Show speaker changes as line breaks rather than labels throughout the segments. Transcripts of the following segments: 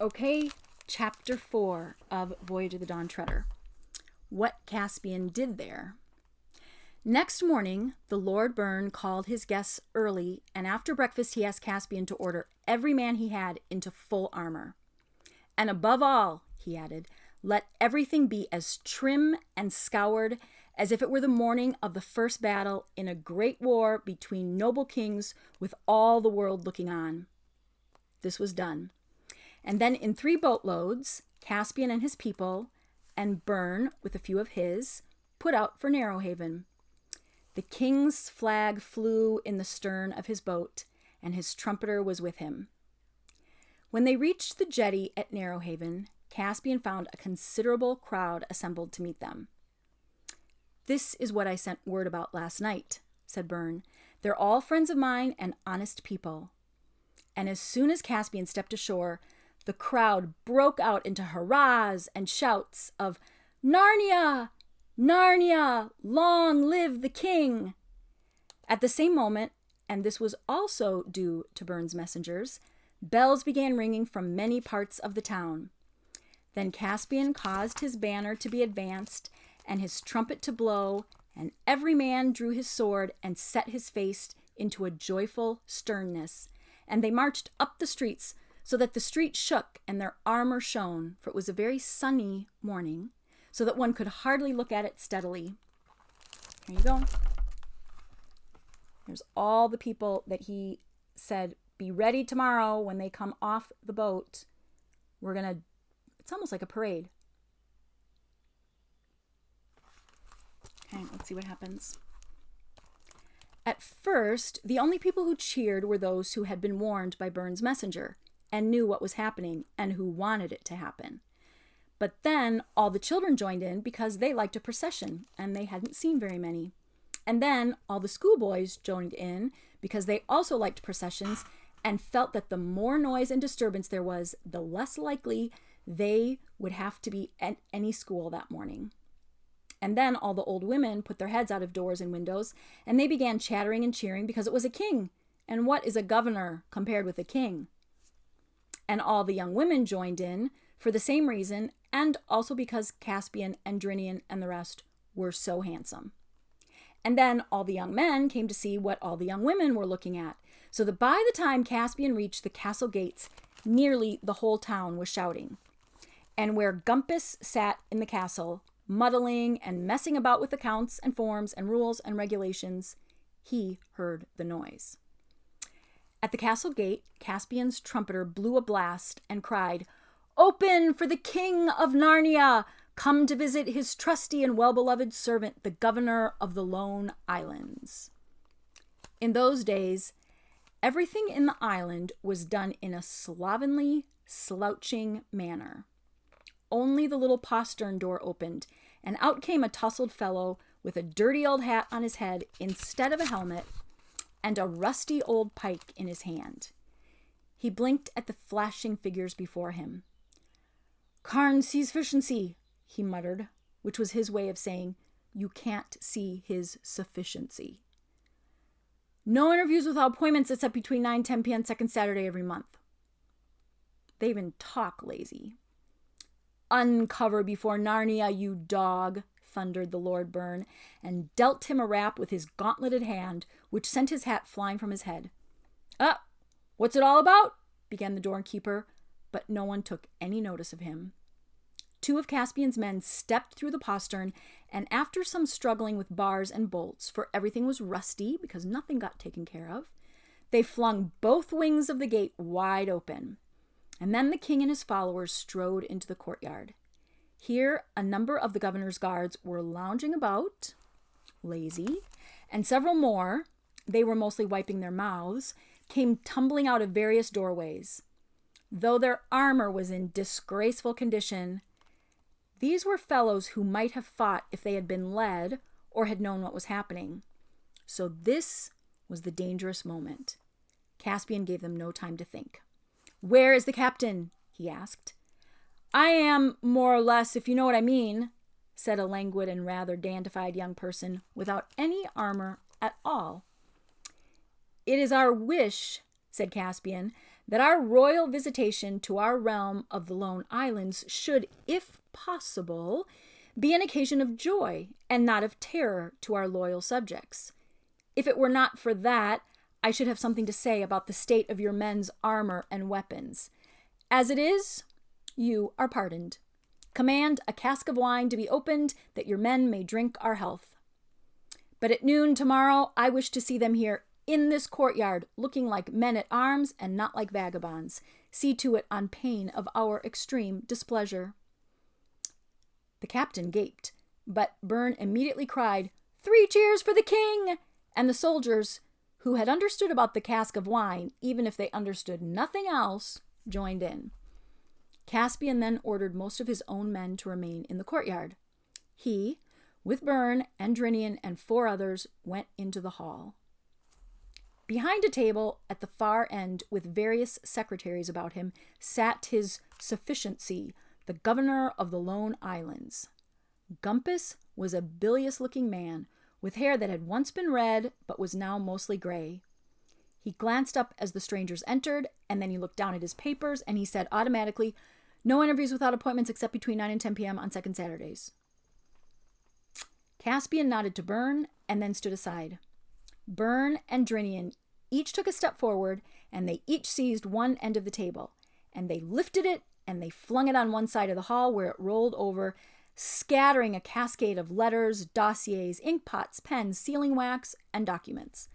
Okay, chapter 4 of Voyage of the Dawn Treader. What Caspian did there. Next morning, the Lord Byrne called his guests early, and after breakfast he asked Caspian to order every man he had into full armor. And above all, he added, let everything be as trim and scoured as if it were the morning of the first battle in a great war between noble kings with all the world looking on. This was done. And then in 3 boatloads, Caspian and his people, and Byrne with a few of his, put out for Narrowhaven. The king's flag flew in the stern of his boat, and his trumpeter was with him. When they reached the jetty at Narrowhaven, Caspian found a considerable crowd assembled to meet them. This is what I sent word about last night, said Byrne. They're all friends of mine and honest people. And as soon as Caspian stepped ashore, the crowd broke out into hurrahs and shouts of, Narnia! Narnia! Long live the king! At the same moment, and this was also due to Byrne's messengers, bells began ringing from many parts of the town. Then Caspian caused his banner to be advanced and his trumpet to blow, and every man drew his sword and set his face into a joyful sternness, and they marched up the streets so that the street shook and their armor shone, for it was a very sunny morning, so that one could hardly look at it steadily. Here you go. There's all the people that he said, be ready tomorrow when they come off the boat. It's almost like a parade. Okay, let's see what happens. At first, the only people who cheered were those who had been warned by Byrne's messenger and knew what was happening and who wanted it to happen. But then all the children joined in because they liked a procession and they hadn't seen very many. And then all the schoolboys joined in because they also liked processions and felt that the more noise and disturbance there was, the less likely they would have to be at any school that morning. And then all the old women put their heads out of doors and windows, and they began chattering and cheering because it was a king. And what is a governor compared with a king? And all the young women joined in for the same reason, and also because Caspian and Drinian and the rest were so handsome. And then all the young men came to see what all the young women were looking at, so that by the time Caspian reached the castle gates, nearly the whole town was shouting. And where Gumpas sat in the castle, muddling and messing about with accounts and forms and rules and regulations, he heard the noise. At the castle gate, Caspian's trumpeter blew a blast and cried, Open for the king of Narnia, come to visit his trusty and well-beloved servant, the governor of the Lone Islands. In those days, everything in the island was done in a slovenly, slouching manner. Only the little postern door opened, and out came a tousled fellow with a dirty old hat on his head instead of a helmet, and a rusty old pike in his hand. He blinked at the flashing figures before him. Carn sees sufficiency, he muttered, which was his way of saying, you can't see his sufficiency. No interviews without appointments except between 9 and 10 p.m. second Saturday every month. They even talk lazy. Uncover before Narnia, you dog, thundered the Lord Byrne, and dealt him a rap with his gauntleted hand, which sent his hat flying from his head. What's it all about? Began the doorkeeper, but no one took any notice of him. 2 of Caspian's men stepped through the postern, and after some struggling with bars and bolts, for everything was rusty because nothing got taken care of, they flung both wings of the gate wide open. And then the king and his followers strode into the courtyard. Here, a number of the governor's guards were lounging about, lazy, and several more, they were mostly wiping their mouths, came tumbling out of various doorways. Though their armor was in disgraceful condition, these were fellows who might have fought if they had been led or had known what was happening. So this was the dangerous moment. Caspian gave them no time to think. Where is the captain? He asked. I am, more or less, if you know what I mean, said a languid and rather dandified young person without any armor at all. It is our wish, said Caspian, that our royal visitation to our realm of the Lone Islands should, if possible, be an occasion of joy and not of terror to our loyal subjects. If it were not for that, I should have something to say about the state of your men's armor and weapons. As it is, you are pardoned. Command a cask of wine to be opened, that your men may drink our health. But at noon tomorrow, I wish to see them here in this courtyard, looking like men at arms and not like vagabonds. See to it on pain of our extreme displeasure. The captain gaped, but Byrne immediately cried, 3 cheers for the king! And the soldiers, who had understood about the cask of wine, even if they understood nothing else, joined in. Caspian then ordered most of his own men to remain in the courtyard. He, with Byrne, Andrinian, and 4 others, went into the hall. Behind a table at the far end, with various secretaries about him, sat his sufficiency, the governor of the Lone Islands. Gumpas was a bilious-looking man, with hair that had once been red, but was now mostly gray. He glanced up as the strangers entered, and then he looked down at his papers, and he said automatically, "No interviews without appointments except between 9 and 10 p.m. on second Saturdays." Caspian nodded to Byrne, and then stood aside. Byrne and Drinian each took a step forward, and they each seized one end of the table, and they lifted it, and they flung it on one side of the hall, where it rolled over, scattering a cascade of letters, dossiers, ink pots, pens, sealing wax, and documents.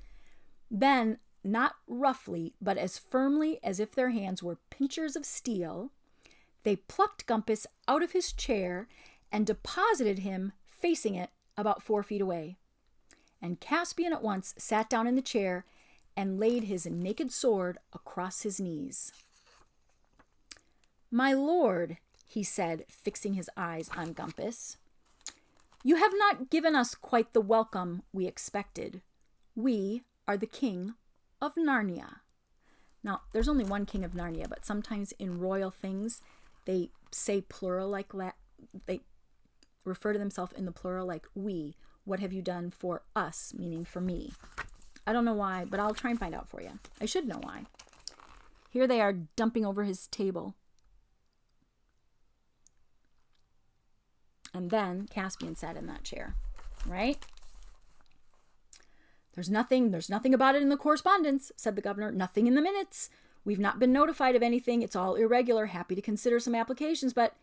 Then, not roughly, but as firmly as if their hands were pincers of steel, they plucked Gumpas out of his chair and deposited him facing it about 4 feet away. And Caspian at once sat down in the chair and laid his naked sword across his knees. "My lord," he said, fixing his eyes on Gumpas, "you have not given us quite the welcome we expected. We are the king of Narnia." Now, there's only one king of Narnia, but sometimes in royal things, they say plural like that. They refer to themselves in the plural like we. What have you done for us, meaning for me? I don't know why, but I'll try and find out for you. I should know why. Here they are dumping over his table. And then Caspian sat in that chair, right? There's nothing about it in the correspondence," said the governor. "Nothing in the minutes. We've not been notified of anything. It's all irregular. Happy to consider some applications, but...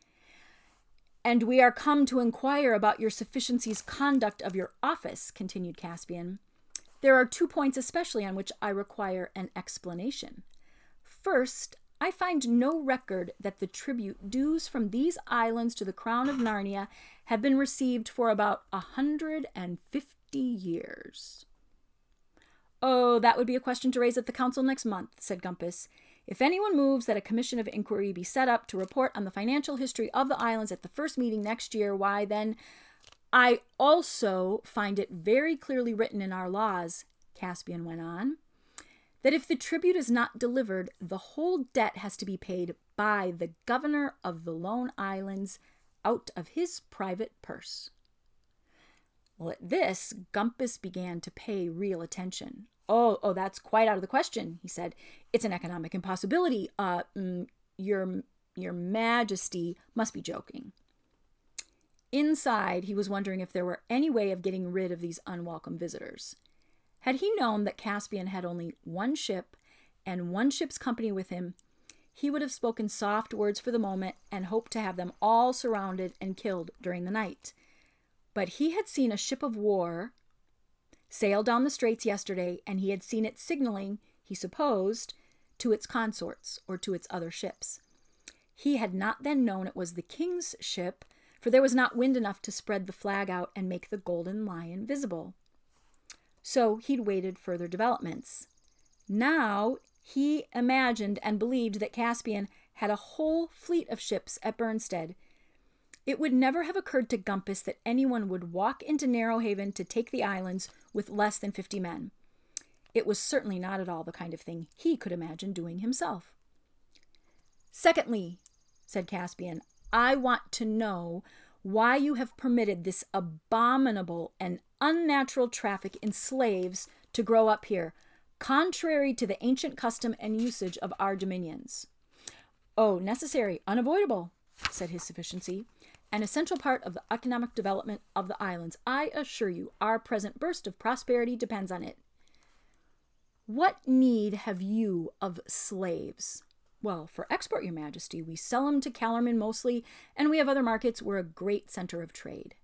And we are come to inquire about your sufficiency's conduct of your office," continued Caspian. "There are 2 points especially on which I require an explanation. First, I find no record that the tribute dues from these islands to the crown of Narnia have been received for about 150 years. "Oh, that would be a question to raise at the council next month," said Gumpas. "If anyone moves that a commission of inquiry be set up to report on the financial history of the islands at the first meeting next year, why then, I also find it very clearly written in our laws," Caspian went on, "that if the tribute is not delivered, the whole debt has to be paid by the governor of the Lone Islands out of his private purse." Well, at this, Gumpas began to pay real attention. Oh, that's quite out of the question," he said. "It's an economic impossibility. Your Majesty must be joking." Inside, he was wondering if there were any way of getting rid of these unwelcome visitors. Had he known that Caspian had only 1 ship and 1 ship's company with him, he would have spoken soft words for the moment and hoped to have them all surrounded and killed during the night. But he had seen a ship of war sail down the straits yesterday, and he had seen it signaling, he supposed, to its consorts or to its other ships. He had not then known it was the king's ship, for there was not wind enough to spread the flag out and make the Golden Lion visible. So he'd waited further developments. Now he imagined and believed that Caspian had a whole fleet of ships at Burnstead. It would never have occurred to Gumpas that anyone would walk into Narrowhaven to take the islands with less than 50 men. It was certainly not at all the kind of thing he could imagine doing himself. "Secondly," said Caspian, "I want to know why you have permitted this abominable and unnatural traffic in slaves to grow up here. contrary to the ancient custom and usage of our dominions. Oh, necessary, unavoidable, said his sufficiency, an essential part of the economic development of the islands. I assure you, our present burst of prosperity depends on it. What need have you of slaves? Well, for export, your majesty. We sell them to Calormen mostly, and we have other markets. We're a great center of trade.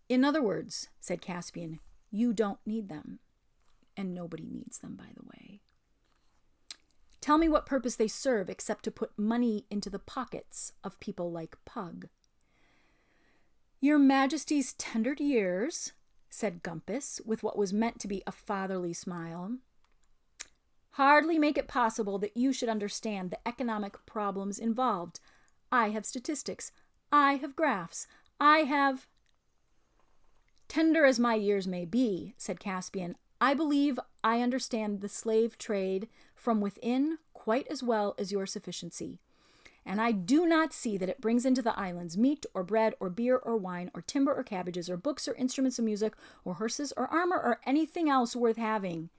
In other words, said Caspian, you don't need them. And nobody needs them, by the way. Tell me what purpose they serve except to put money into the pockets of people like Pug. Your majesty's tendered years, said Gumpas, with what was meant to be a fatherly smile, hardly make it possible that you should understand the economic problems involved. I have statistics. I have graphs. I have... Tender as my years may be, said Caspian, I believe I understand the slave trade from within quite as well as your sufficiency. And I do not see that it brings into the islands meat or bread or beer or wine or timber or cabbages or books or instruments of music or horses or armor or anything else worth having.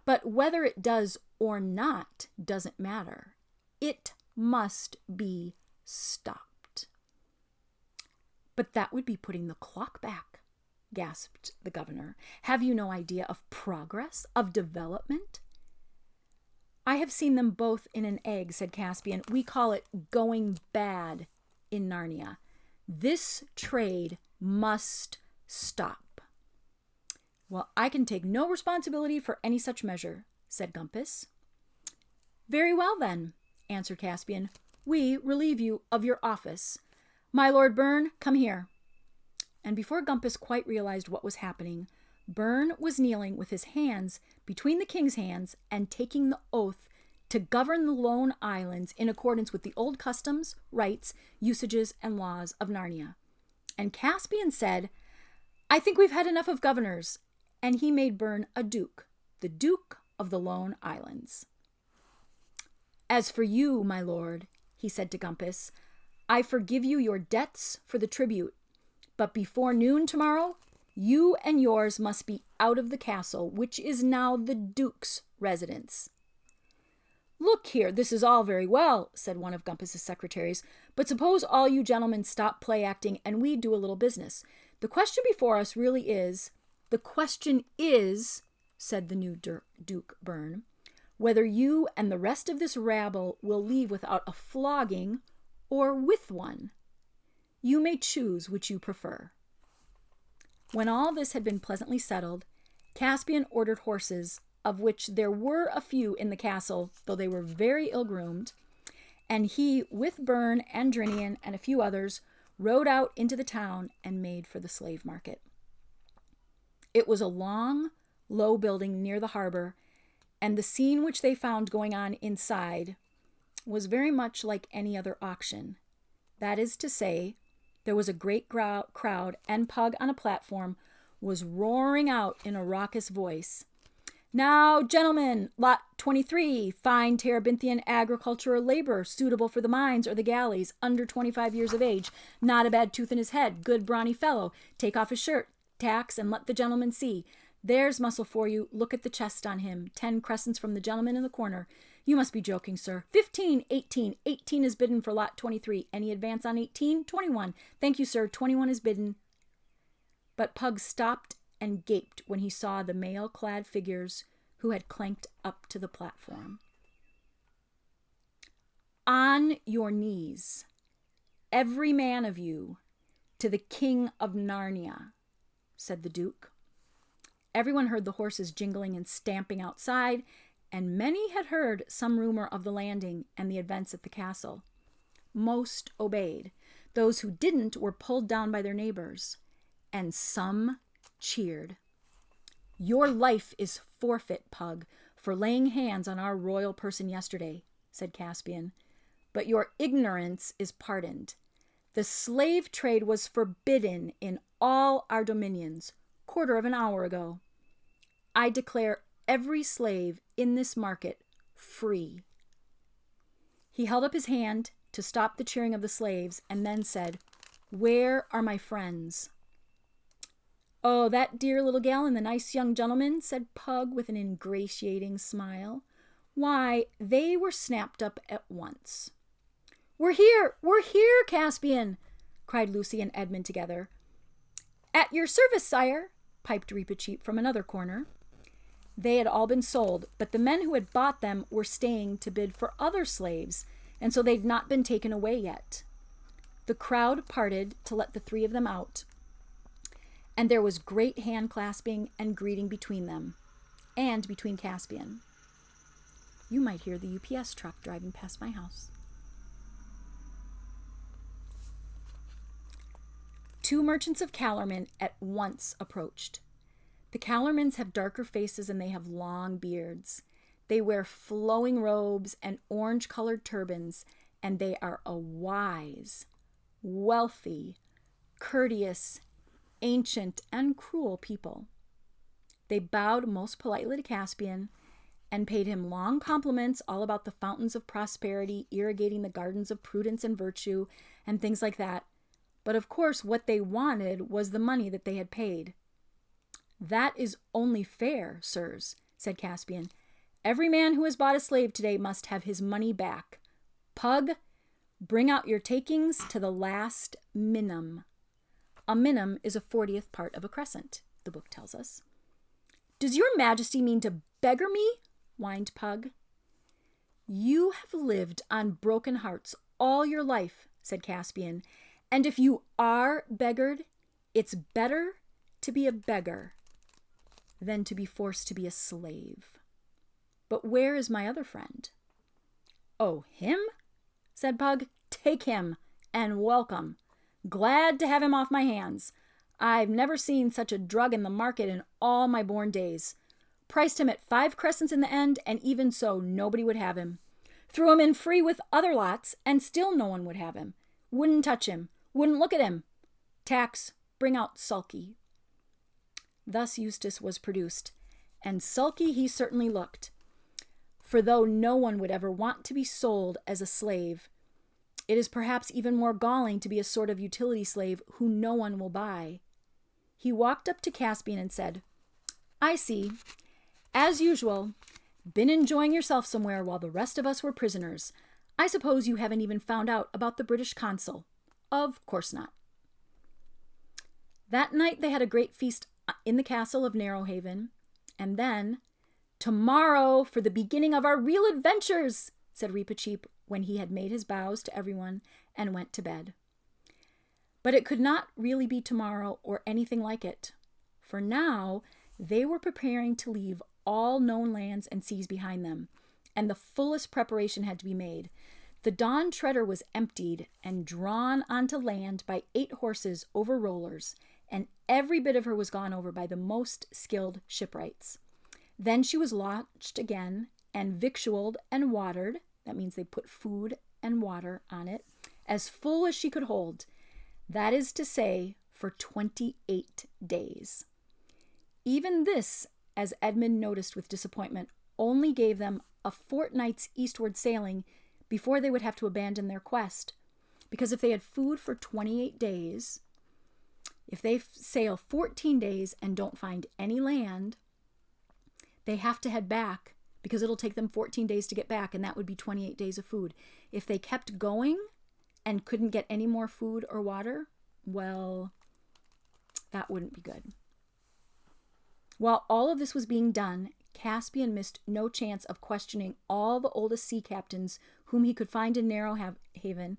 But whether it does or not doesn't matter. It must be stopped. But that would be putting the clock back, gasped the governor. Have you no idea of progress, of development? I have seen them both in an egg, said Caspian. We call it going bad in Narnia. This trade must stop. Well, I can take no responsibility for any such measure, said Gumpas. Very well, then, answered Caspian. We relieve you of your office. My Lord Byrne, come here. And before Gumpas quite realized what was happening, Byrne was kneeling with his hands between the king's hands and taking the oath to govern the Lone Islands in accordance with the old customs, rights, usages, and laws of Narnia. And Caspian said, I think we've had enough of governors. And he made Byrne a duke, the Duke of the Lone Islands. As for you, my lord, he said to Gumpas, I forgive you your debts for the tribute, but before noon tomorrow, you and yours must be out of the castle, which is now the Duke's residence. Look here, this is all very well, said one of Gumpas's secretaries, but suppose all you gentlemen stop play acting and we do a little business. The question before us really is, said the new Duke Byrne, whether you and the rest of this rabble will leave without a flogging or with one. You may choose which you prefer. When all this had been pleasantly settled, Caspian ordered horses, of which there were a few in the castle, though they were very ill-groomed, and he, with Byrne and Drinian and a few others, rode out into the town and made for the slave market. It was a long, low building near the harbor, and the scene which they found going on inside was very much like any other auction. That is to say, there was a great crowd, and Pug on a platform was roaring out in a raucous voice, Now, gentlemen, lot 23, fine Terebinthian agricultural labor suitable for the mines or the galleys, under 25 years of age, not a bad tooth in his head, good brawny fellow, take off his shirt, tax, and let the gentleman see. There's muscle for you, look at the chest on him, 10 crescents from the gentleman in the corner. You must be joking, sir. 15, 18, 18 is bidden for lot 23. Any advance on 18? 21. Thank you, sir, 21 is bidden. But Pug stopped and gaped when he saw the mail-clad figures who had clanked up to the platform. On your knees, every man of you, to the King of Narnia, said the Duke. Everyone heard the horses jingling and stamping outside, and many had heard some rumor of the landing and the events at the castle. Most obeyed. Those who didn't were pulled down by their neighbors, and some cheered. Your life is forfeit, Pug, for laying hands on our royal person yesterday, said Caspian, but your ignorance is pardoned. The slave trade was forbidden in all our dominions, quarter of an hour ago. I declare every slave in this market free. He held up his hand to stop the cheering of the slaves and then said, Where are my friends? Oh, that dear little gal and the nice young gentleman, said Pug with an ingratiating smile. Why, they were snapped up at once. We're here, Caspian, cried Lucy and Edmund together. At your service, sire, piped Reepicheep from another corner. They had all been sold, but the men who had bought them were staying to bid for other slaves, and so they'd not been taken away yet. The crowd parted to let the three of them out, and there was great hand-clasping and greeting between them, and between Caspian. You might hear the UPS truck driving past my house. 2 merchants of Calormen at once approached. The Calormens have darker faces and they have long beards. They wear flowing robes and orange-colored turbans, and they are a wise, wealthy, courteous, ancient, and cruel people. They bowed most politely to Caspian and paid him long compliments all about the fountains of prosperity, irrigating the gardens of prudence and virtue, and things like that. But of course, what they wanted was the money that they had paid. That is only fair, sirs, said Caspian. Every man who has bought a slave today must have his money back. Pug, bring out your takings to the last minim. A minim is a 40th part of a crescent, the book tells us. Does your majesty mean to beggar me? Whined Pug. You have lived on broken hearts all your life, said Caspian, and if you are beggared, it's better to be a beggar than to be forced to be a slave. But where is my other friend? Oh, him? Said Pug. Take him, and welcome. Glad to have him off my hands. I've never seen such a drug in the market in all my born days. Priced him at 5 crescents in the end, and even so, nobody would have him. Threw him in free with other lots, and still no one would have him. Wouldn't touch him. Wouldn't look at him. Tax, bring out Sulky. Thus Eustace was produced, and sulky he certainly looked. For though no one would ever want to be sold as a slave, it is perhaps even more galling to be a sort of utility slave who no one will buy. He walked up to Caspian and said, I see. As usual, been enjoying yourself somewhere while the rest of us were prisoners. I suppose you haven't even found out about the British consul. Of course not. That night they had a great feast in the castle of Narrowhaven, and then, tomorrow for the beginning of our real adventures, said Reepicheep when he had made his bows to everyone and went to bed. But it could not really be tomorrow or anything like it, for now they were preparing to leave all known lands and seas behind them, and the fullest preparation had to be made. The Dawn Treader was emptied and drawn onto land by 8 horses over rollers, and every bit of her was gone over by the most skilled shipwrights. Then she was launched again and victualled and watered, that means they put food and water on it, as full as she could hold, that is to say, for 28 days. Even this, as Edmund noticed with disappointment, only gave them a fortnight's eastward sailing before they would have to abandon their quest. Because if they had food for 28 days, if they sail 14 days and don't find any land, they have to head back because it'll take them 14 days to get back, and that would be 28 days of food. If they kept going and couldn't get any more food or water, well, that wouldn't be good. While all of this was being done, Caspian missed no chance of questioning all the oldest sea captains whom he could find in Narrowhaven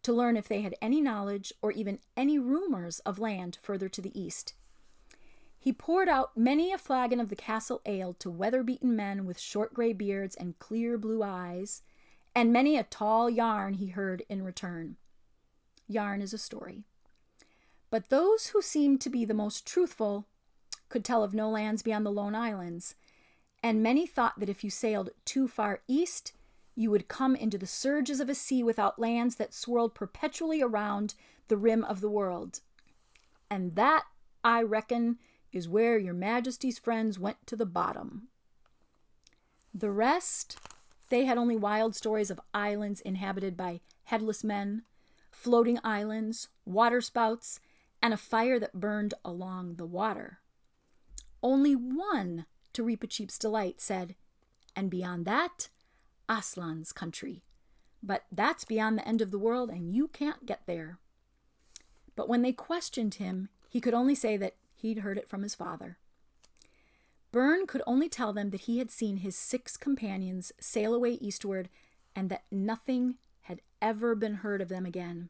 to learn if they had any knowledge or even any rumors of land further to the east. He poured out many a flagon of the castle ale to weather-beaten men with short gray beards and clear blue eyes, and many a tall yarn he heard in return. Yarn is a story. But those who seemed to be the most truthful could tell of no lands beyond the lone islands, and many thought that if you sailed too far east, you would come into the surges of a sea without lands that swirled perpetually around the rim of the world. And that, I reckon, is where your majesty's friends went to the bottom. The rest, they had only wild stories of islands inhabited by headless men, floating islands, waterspouts, and a fire that burned along the water. Only one, to Reepicheep's delight, said, and beyond that, Aslan's country. But that's beyond the end of the world, and you can't get there. But when they questioned him, he could only say that he'd heard it from his father. Byrne could only tell them that he had seen his 6 companions sail away eastward and that nothing had ever been heard of them again.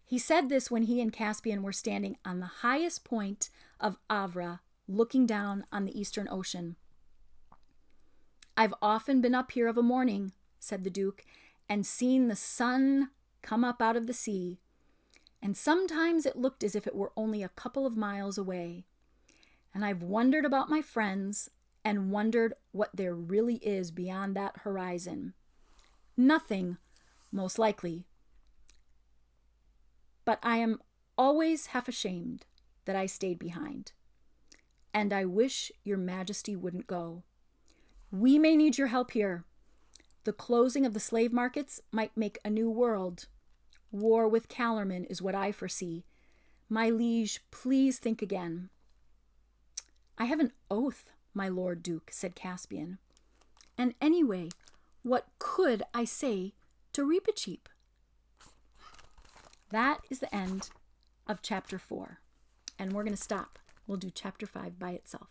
He said this when he and Caspian were standing on the highest point of Avra, looking down on the Eastern Ocean. "I've often been up here of a morning," said the Duke, "and seen the sun come up out of the sea, and sometimes it looked as if it were only a couple of miles away. And I've wondered about my friends and wondered what there really is beyond that horizon. Nothing, most likely. But I am always half ashamed that I stayed behind. And I wish your Majesty wouldn't go. We may need your help here. The closing of the slave markets might make a new world. War with Calormen is what I foresee. My liege, please think again." "I have an oath, my Lord Duke," said Caspian. "And anyway, what could I say to Reepicheep?" That is the end of chapter 4. And we're going to stop. We'll do chapter 5 by itself.